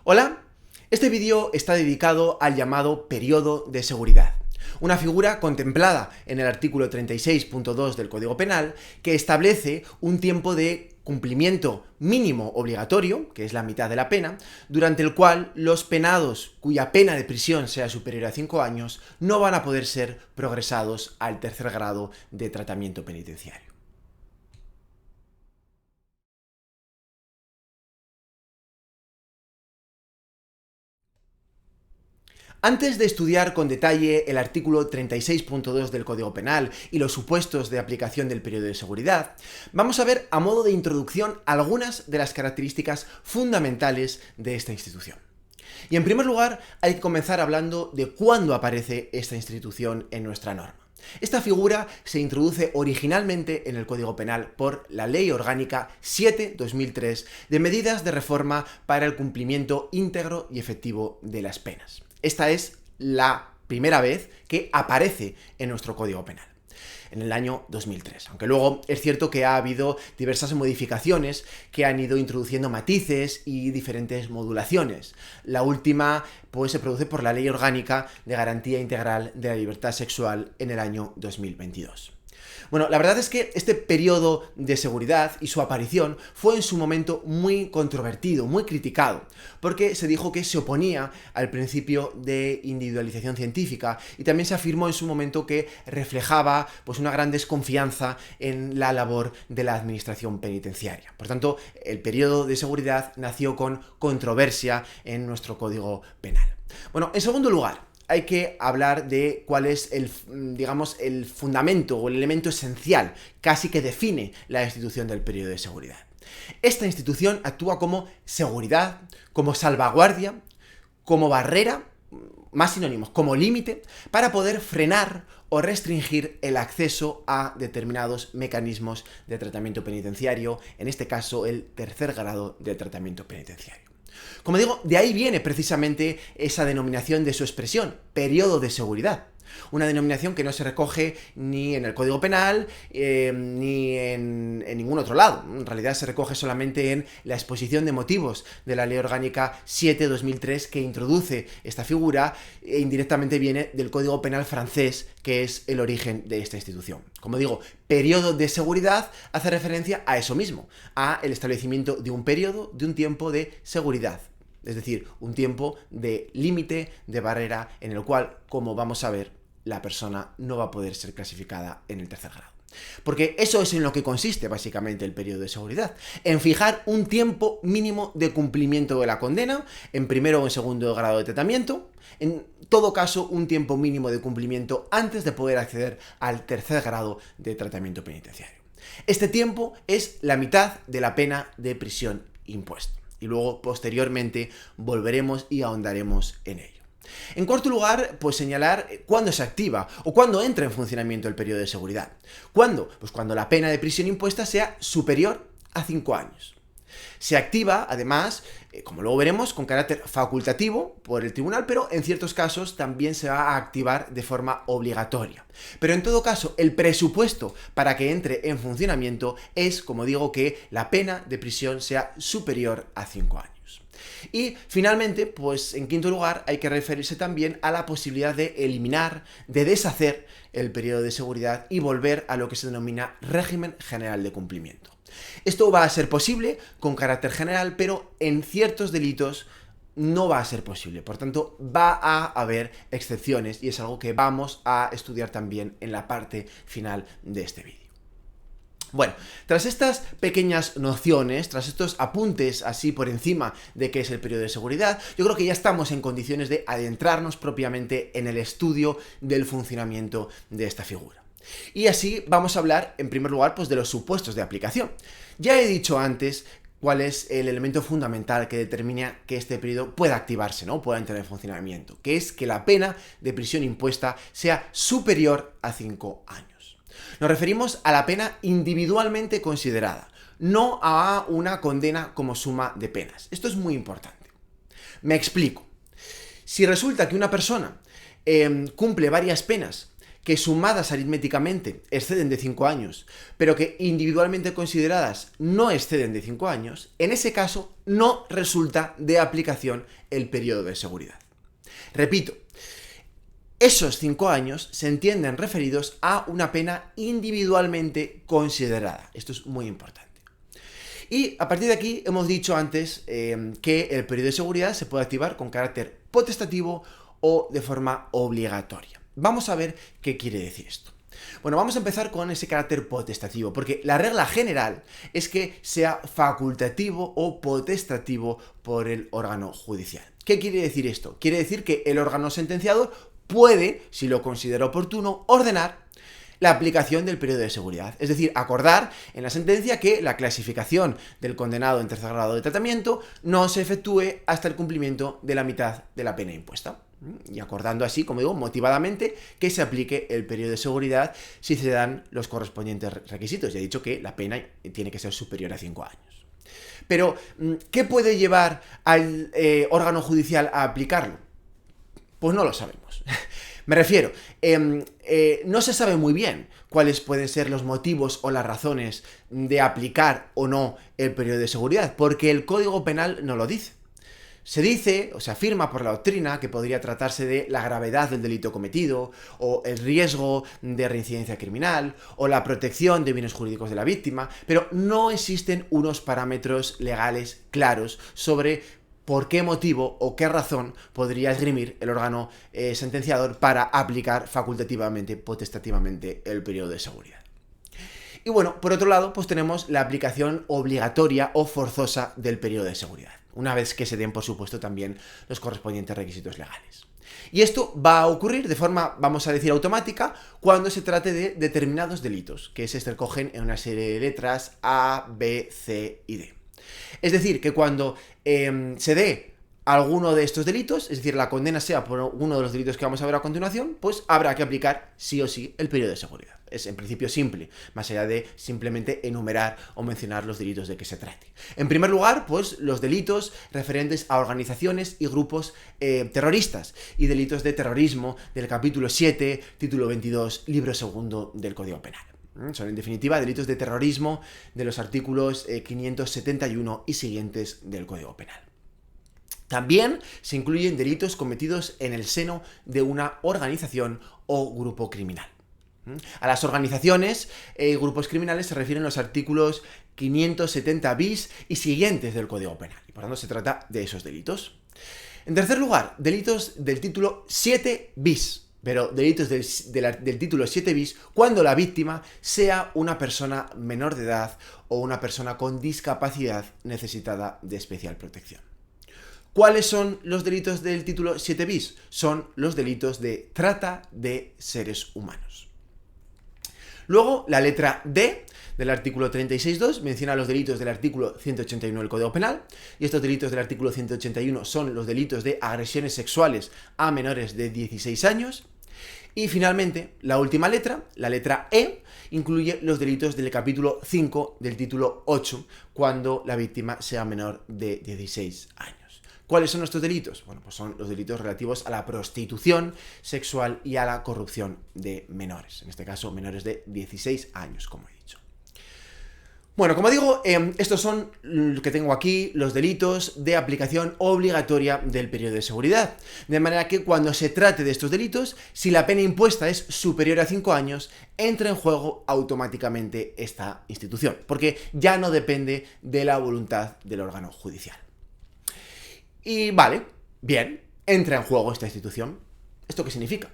Hola, este vídeo está dedicado al llamado periodo de seguridad, una figura contemplada en el artículo 36.2 del Código Penal que establece un tiempo de cumplimiento mínimo obligatorio, que es la mitad de la pena, durante el cual los penados cuya pena de prisión sea superior a 5 años no van a poder ser progresados al tercer grado de tratamiento penitenciario. Antes de estudiar con detalle el artículo 36.2 del Código Penal y los supuestos de aplicación del periodo de seguridad, vamos a ver a modo de introducción algunas de las características fundamentales de esta institución. Y en primer lugar, hay que comenzar hablando de cuándo aparece esta institución en nuestra norma. Esta figura se introduce originalmente en el Código Penal por la Ley Orgánica 7/2003 de medidas de reforma para el cumplimiento íntegro y efectivo de las penas. Esta es la primera vez que aparece en nuestro Código Penal, en el año 2003. Aunque luego es cierto que ha habido diversas modificaciones que han ido introduciendo matices y diferentes modulaciones. La última pues se produce por la Ley Orgánica de Garantía Integral de la Libertad Sexual en el año 2022. Bueno, la verdad es que este periodo de seguridad y su aparición fue en su momento muy controvertido, muy criticado, porque se dijo que se oponía al principio de individualización científica y también se afirmó en su momento que reflejaba pues una gran desconfianza en la labor de la administración penitenciaria. Por tanto, el periodo de seguridad nació con controversia en nuestro Código Penal. Bueno, en segundo lugar, hay que hablar de cuál es el fundamento o el elemento esencial, casi que define la institución del periodo de seguridad. Esta institución actúa como seguridad, como salvaguardia, como barrera, más sinónimos, como límite, para poder frenar o restringir el acceso a determinados mecanismos de tratamiento penitenciario, en este caso el tercer grado de tratamiento penitenciario. Como digo, de ahí viene precisamente esa denominación de su expresión, periodo de seguridad. Una denominación que no se recoge ni en el Código Penal ni en ningún otro lado. En realidad se recoge solamente en la exposición de motivos de la Ley Orgánica 7/2003 que introduce esta figura e indirectamente viene del Código Penal francés, que es el origen de esta institución. Como digo, periodo de seguridad hace referencia a eso mismo, a el establecimiento de un periodo, de un tiempo de seguridad. Es decir, un tiempo de límite, de barrera, en el cual, como vamos a ver, la persona no va a poder ser clasificada en el tercer grado. Porque eso es en lo que consiste básicamente el periodo de seguridad, en fijar un tiempo mínimo de cumplimiento de la condena, en primero o en segundo grado de tratamiento, en todo caso un tiempo mínimo de cumplimiento antes de poder acceder al tercer grado de tratamiento penitenciario. Este tiempo es la mitad de la pena de prisión impuesta. Y luego, posteriormente, volveremos y ahondaremos en ello. En cuarto lugar, pues señalar cuándo se activa o cuándo entra en funcionamiento el periodo de seguridad. ¿Cuándo? Pues cuando la pena de prisión impuesta sea superior a 5 años. Se activa, además, como luego veremos, con carácter facultativo por el tribunal, pero en ciertos casos también se va a activar de forma obligatoria. Pero en todo caso, el presupuesto para que entre en funcionamiento es, como digo, que la pena de prisión sea superior a 5 años. Y finalmente, pues en quinto lugar, hay que referirse también a la posibilidad de eliminar, de deshacer el periodo de seguridad y volver a lo que se denomina régimen general de cumplimiento. Esto va a ser posible con carácter general, pero en ciertos delitos no va a ser posible. Por tanto, va a haber excepciones y es algo que vamos a estudiar también en la parte final de este vídeo. Bueno, tras estas pequeñas nociones, tras estos apuntes así por encima de qué es el periodo de seguridad, yo creo que ya estamos en condiciones de adentrarnos propiamente en el estudio del funcionamiento de esta figura. Y así vamos a hablar, en primer lugar, pues de los supuestos de aplicación. Ya he dicho antes cuál es el elemento fundamental que determina que este periodo pueda activarse, ¿no? Pueda entrar en funcionamiento, que es que la pena de prisión impuesta sea superior a 5 años. Nos referimos a la pena individualmente considerada, no a una condena como suma de penas. Esto es muy importante. Me explico. Si resulta que una persona cumple varias penas que sumadas aritméticamente exceden de 5 años, pero que individualmente consideradas no exceden de 5 años, en ese caso no resulta de aplicación el periodo de seguridad. Repito, esos 5 años se entienden referidos a una pena individualmente considerada. Esto es muy importante. Y a partir de aquí hemos dicho antes que el periodo de seguridad se puede activar con carácter potestativo o de forma obligatoria. Vamos a ver qué quiere decir esto. Bueno, vamos a empezar con ese carácter potestativo, porque la regla general es que sea facultativo o potestativo por el órgano judicial. ¿Qué quiere decir esto? Quiere decir que el órgano sentenciador puede, si lo considera oportuno, ordenar la aplicación del periodo de seguridad. Es decir, acordar en la sentencia que la clasificación del condenado en tercer grado de tratamiento no se efectúe hasta el cumplimiento de la mitad de la pena impuesta. Y acordando así, como digo, motivadamente, que se aplique el periodo de seguridad si se dan los correspondientes requisitos. Ya he dicho que la pena tiene que ser superior a 5 años. Pero, ¿qué puede llevar al órgano judicial a aplicarlo? Pues no lo sabemos. Me refiero, no se sabe muy bien cuáles pueden ser los motivos o las razones de aplicar o no el periodo de seguridad, porque el Código Penal no lo dice. Se dice, o se afirma por la doctrina, que podría tratarse de la gravedad del delito cometido, o el riesgo de reincidencia criminal, o la protección de bienes jurídicos de la víctima, pero no existen unos parámetros legales claros sobre por qué motivo o qué razón podría esgrimir el órgano sentenciador para aplicar facultativamente, potestativamente el periodo de seguridad. Y bueno, por otro lado, pues tenemos la aplicación obligatoria o forzosa del periodo de seguridad, una vez que se den, por supuesto, también los correspondientes requisitos legales. Y esto va a ocurrir de forma, vamos a decir, automática cuando se trate de determinados delitos, que se recogen en una serie de letras A, B, C y D. Es decir, que cuando se dé alguno de estos delitos, es decir, la condena sea por uno de los delitos que vamos a ver a continuación, pues habrá que aplicar sí o sí el periodo de seguridad. Es en principio simple, más allá de simplemente enumerar o mencionar los delitos de que se trate. En primer lugar, pues los delitos referentes a organizaciones y grupos terroristas y delitos de terrorismo del capítulo 7, título 22, libro segundo del Código Penal. Son, en definitiva, delitos de terrorismo de los artículos 571 y siguientes del Código Penal. También se incluyen delitos cometidos en el seno de una organización o grupo criminal. A las organizaciones y grupos criminales se refieren los artículos 570 bis y siguientes del Código Penal, y por tanto se trata de esos delitos. En tercer lugar, delitos del título 7 bis. Pero delitos del título 7 bis cuando la víctima sea una persona menor de edad o una persona con discapacidad necesitada de especial protección. ¿Cuáles son los delitos del título 7 bis? Son los delitos de trata de seres humanos. Luego, la letra D del artículo 36.2 menciona los delitos del artículo 181 del Código Penal, y estos delitos del artículo 181 son los delitos de agresiones sexuales a menores de 16 años. Y finalmente, la última letra, la letra E, incluye los delitos del capítulo 5 del título 8, cuando la víctima sea menor de 16 años. ¿Cuáles son estos delitos? Bueno, pues son los delitos relativos a la prostitución sexual y a la corrupción de menores, en este caso menores de 16 años, como he dicho. Bueno, como digo, estos son lo que tengo aquí, los delitos de aplicación obligatoria del periodo de seguridad. De manera que cuando se trate de estos delitos, si la pena impuesta es superior a 5 años, entra en juego automáticamente esta institución, porque ya no depende de la voluntad del órgano judicial. Y vale, bien, entra en juego esta institución. ¿Esto qué significa?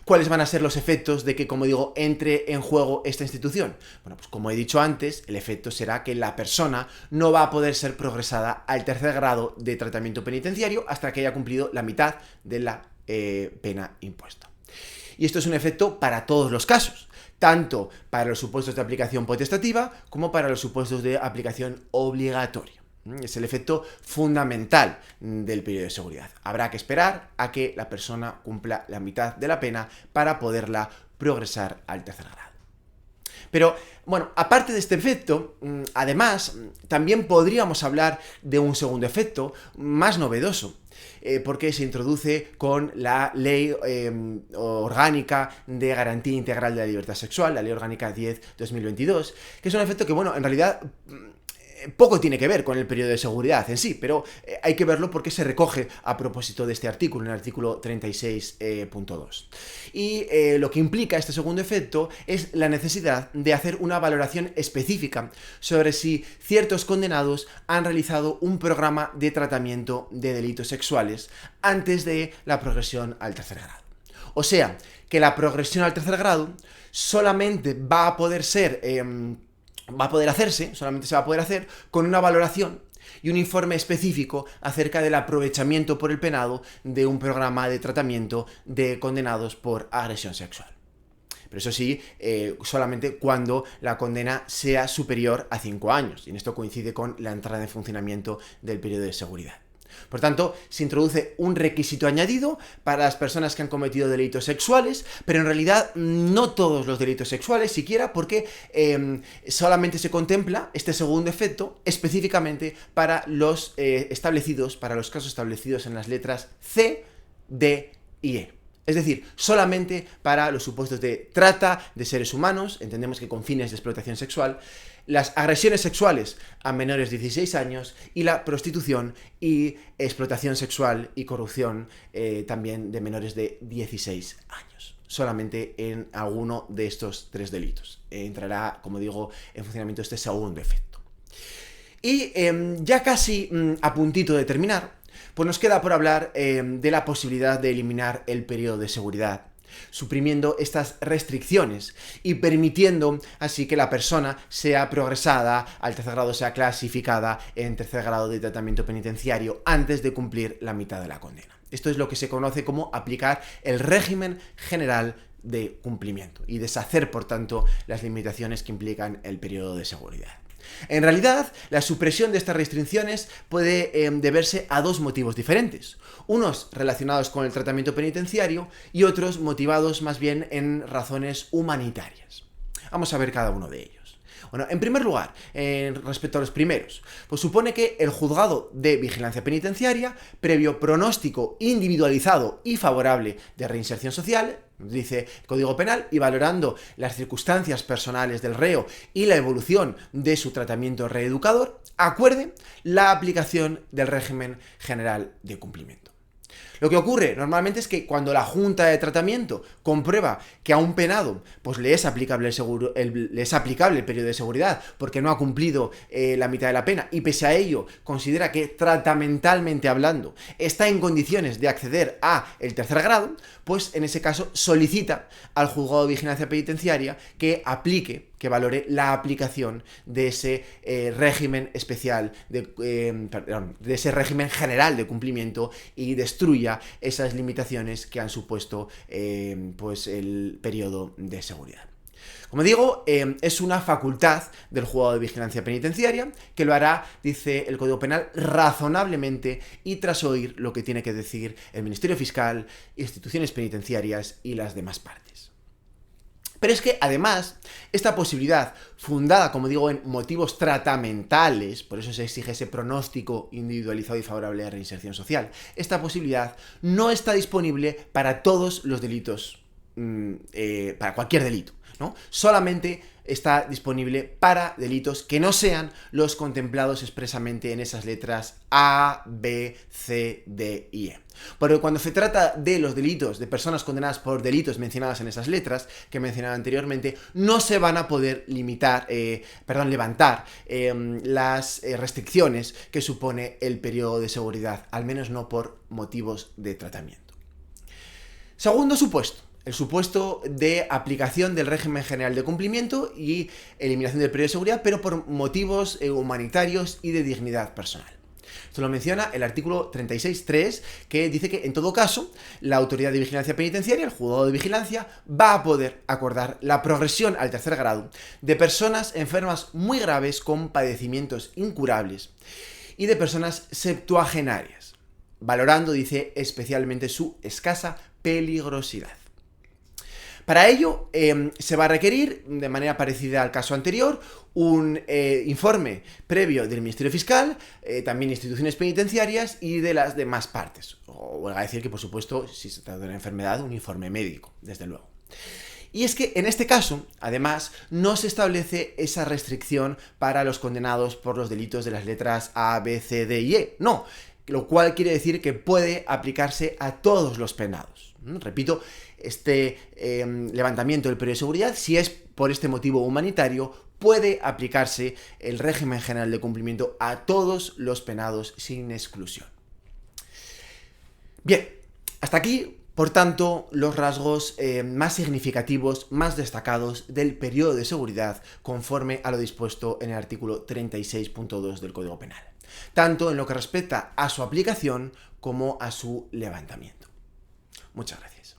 ¿Cuáles van a ser los efectos de que, como digo, entre en juego esta institución? Bueno, pues como he dicho antes, el efecto será que la persona no va a poder ser progresada al tercer grado de tratamiento penitenciario hasta que haya cumplido la mitad de la pena impuesta. Y esto es un efecto para todos los casos, tanto para los supuestos de aplicación potestativa como para los supuestos de aplicación obligatoria. Es el efecto fundamental del periodo de seguridad. Habrá que esperar a que la persona cumpla la mitad de la pena para poderla progresar al tercer grado. Pero, bueno, aparte de este efecto, además, también podríamos hablar de un segundo efecto más novedoso. porque se introduce con la Ley Orgánica de Garantía Integral de la Libertad Sexual, la Ley Orgánica 10/2022, que es un efecto que, bueno, en realidad poco tiene que ver con el periodo de seguridad en sí, pero hay que verlo porque se recoge a propósito de este artículo, en el artículo 36.2. Y lo que implica este segundo efecto es la necesidad de hacer una valoración específica sobre si ciertos condenados han realizado un programa de tratamiento de delitos sexuales antes de la progresión al tercer grado. O sea, que la progresión al tercer grado solamente va a poder hacer con una valoración y un informe específico acerca del aprovechamiento por el penado de un programa de tratamiento de condenados por agresión sexual. Pero eso sí, solamente cuando la condena sea superior a 5 años, y en esto coincide con la entrada en funcionamiento del periodo de seguridad. Por tanto, se introduce un requisito añadido para las personas que han cometido delitos sexuales, pero en realidad no todos los delitos sexuales siquiera, porque solamente se contempla este segundo efecto específicamente para los casos establecidos en las letras C, D y E. Es decir, solamente para los supuestos de trata de seres humanos, entendemos que con fines de explotación sexual, las agresiones sexuales a menores de 16 años y la prostitución y explotación sexual y corrupción también de menores de 16 años. Solamente en alguno de estos 3 delitos entrará, como digo, en funcionamiento este segundo efecto. Y ya casi a puntito de terminar, pues nos queda por hablar de la posibilidad de eliminar el periodo de seguridad, suprimiendo estas restricciones y permitiendo así que la persona sea progresada al tercer grado, sea clasificada en tercer grado de tratamiento penitenciario antes de cumplir la mitad de la condena. Esto es lo que se conoce como aplicar el régimen general de cumplimiento y deshacer, por tanto, las limitaciones que implican el periodo de seguridad. En realidad, la supresión de estas restricciones puede deberse a 2 motivos diferentes. Unos relacionados con el tratamiento penitenciario y otros motivados más bien en razones humanitarias. Vamos a ver cada uno de ellos. Bueno, en primer lugar, respecto a los primeros, pues supone que el juzgado de vigilancia penitenciaria, previo pronóstico individualizado y favorable de reinserción social, dice el Código Penal, y valorando las circunstancias personales del reo y la evolución de su tratamiento reeducador, acuerde la aplicación del régimen general de cumplimiento. Lo que ocurre normalmente es que cuando la Junta de Tratamiento comprueba que a un penado pues le es aplicable el periodo de seguridad porque no ha cumplido la mitad de la pena y pese a ello considera que tratamentalmente hablando está en condiciones de acceder a el tercer grado, pues en ese caso solicita al juzgado de vigilancia penitenciaria que valore la aplicación de ese régimen especial, de ese régimen general de cumplimiento y destruya esas limitaciones que han supuesto pues el periodo de seguridad. Como digo, es una facultad del juzgado de vigilancia penitenciaria que lo hará, dice el Código Penal, razonablemente y tras oír lo que tiene que decir el Ministerio Fiscal, instituciones penitenciarias y las demás partes. Pero es que, además, esta posibilidad, fundada, como digo, en motivos tratamentales, por eso se exige ese pronóstico individualizado y favorable de reinserción social, esta posibilidad no está disponible para todos los delitos, para cualquier delito, ¿no? Solamente está disponible para delitos que no sean los contemplados expresamente en esas letras A, B, C, D y E. Porque cuando se trata de los delitos de personas condenadas por delitos mencionados en esas letras que mencionaba anteriormente, no se van a poder levantar las restricciones que supone el periodo de seguridad, al menos no por motivos de tratamiento. Segundo supuesto. El supuesto de aplicación del régimen general de cumplimiento y eliminación del periodo de seguridad, pero por motivos humanitarios y de dignidad personal. Esto lo menciona el artículo 36.3, que dice que en todo caso la autoridad de vigilancia penitenciaria, el juzgado de vigilancia, va a poder acordar la progresión al tercer grado de personas enfermas muy graves con padecimientos incurables y de personas septuagenarias, valorando, dice, especialmente su escasa peligrosidad. Para ello, se va a requerir, de manera parecida al caso anterior, un informe previo del Ministerio Fiscal, también instituciones penitenciarias y de las demás partes. O vuelvo a decir que, por supuesto, si se trata de una enfermedad, un informe médico, desde luego. Y es que en este caso, además, no se establece esa restricción para los condenados por los delitos de las letras A, B, C, D y E. No, lo cual quiere decir que puede aplicarse a todos los penados. Repito, este levantamiento del periodo de seguridad, si es por este motivo humanitario, puede aplicarse el régimen general de cumplimiento a todos los penados sin exclusión. Bien, hasta aquí, por tanto, los rasgos más significativos, más destacados del periodo de seguridad conforme a lo dispuesto en el artículo 36.2 del Código Penal, tanto en lo que respecta a su aplicación como a su levantamiento. Muchas gracias.